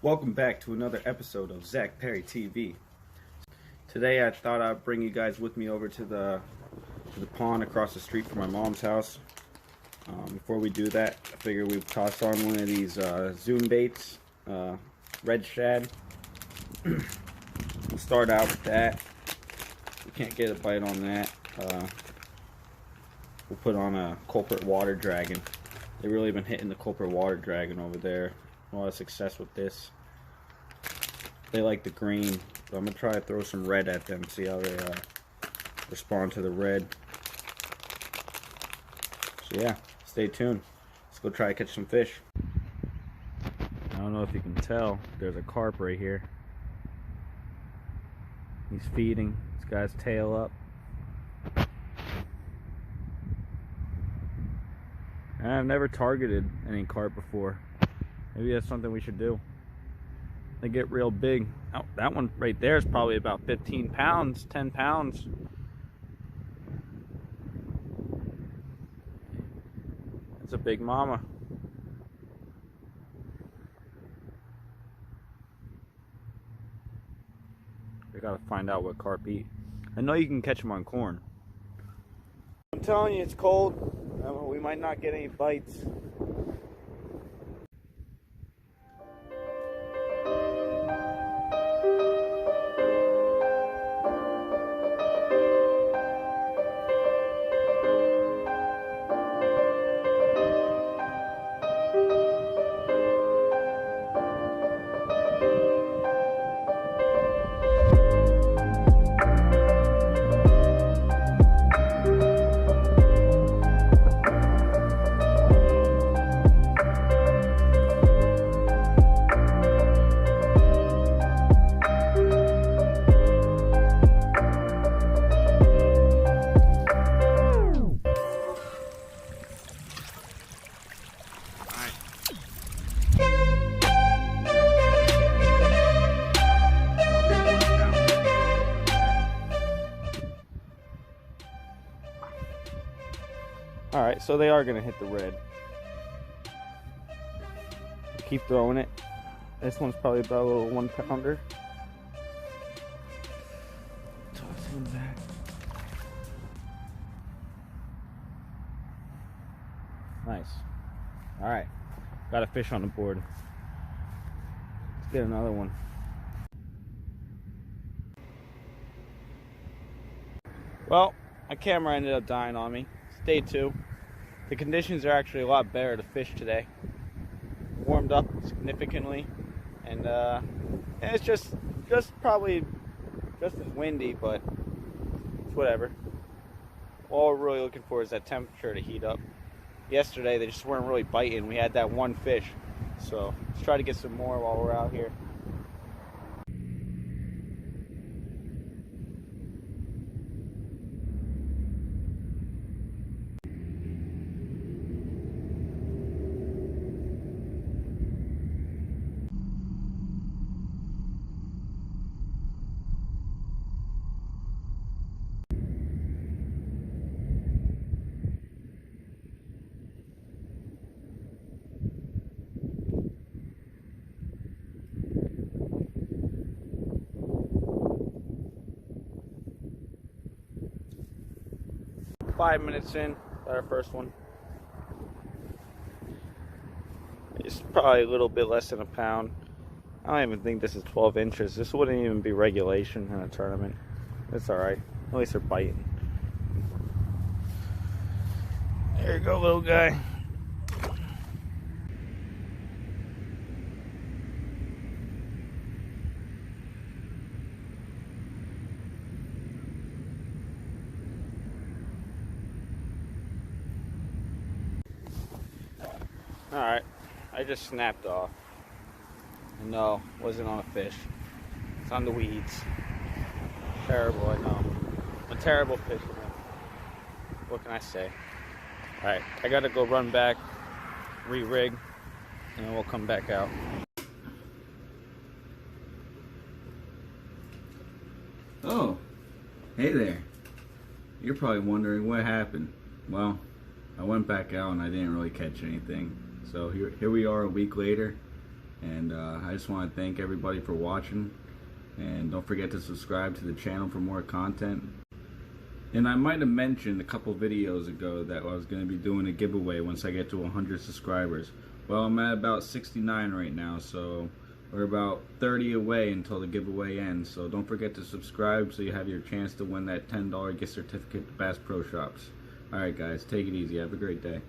Welcome back to another episode of Zach Perry TV. Today I thought I'd bring you guys with me over to the pond across the street from my mom's house. Before we do that, I figured we'd toss on one of these Zoom baits, red shad. We'll start out with that. We can't get a bite on that. We'll put on a Culprit water dragon. They've really been hitting the Culprit water dragon over there. A lot of success with this. They like the green, so I'm gonna try to throw some red at them, see how they respond to the red. So yeah, stay tuned. Let's go try to catch some fish. I don't know if you can tell, there's a carp right here. He's feeding. He's got his tail up. And I've never targeted any carp before. Maybe that's something we should do. They get real big. Oh, that one right there is probably about 15 pounds, 10 pounds. It's a big mama. We gotta find out what carp eat. I know you can catch them on corn. I'm telling you, it's cold. We might not get any bites. Alright, so they are going to hit the red. Keep throwing it. This one's probably about a little 1 pounder. Toss him back. Nice. Alright, got a fish on the board. Let's get another one. Well, my camera ended up dying on me. Day 2. The conditions are actually a lot better to fish today. Warmed up significantly, and it's just probably just as windy, but it's whatever. All we're really looking for is that temperature to heat up. Yesterday they just weren't really biting. We had that one fish, so let's try to get some more while we're out here. Five minutes in, got our first one. It's probably a little bit less than a pound. I don't even think this is 12 inches. This wouldn't even be regulation in a tournament. It's alright. At least they're biting. There you go, little guy. Alright, I just snapped off. No, wasn't on a fish. It's on the weeds. Terrible, I know. I'm a terrible fisherman. What can I say? Alright, I gotta go run back, re-rig, and then we'll come back out. Oh, hey there. You're probably wondering what happened. Well, I went back out and I didn't really catch anything. So here we are a week later. And I just want to thank everybody for watching. And don't forget to subscribe to the channel for more content. And I might have mentioned a couple videos ago that I was going to be doing a giveaway once I get to 100 subscribers. Well, I'm at about 69 right now, so we're about 30 away until the giveaway ends. So don't forget to subscribe so you have your chance to win that $10 gift certificate to Bass Pro Shops. Alright guys, take it easy. Have a great day.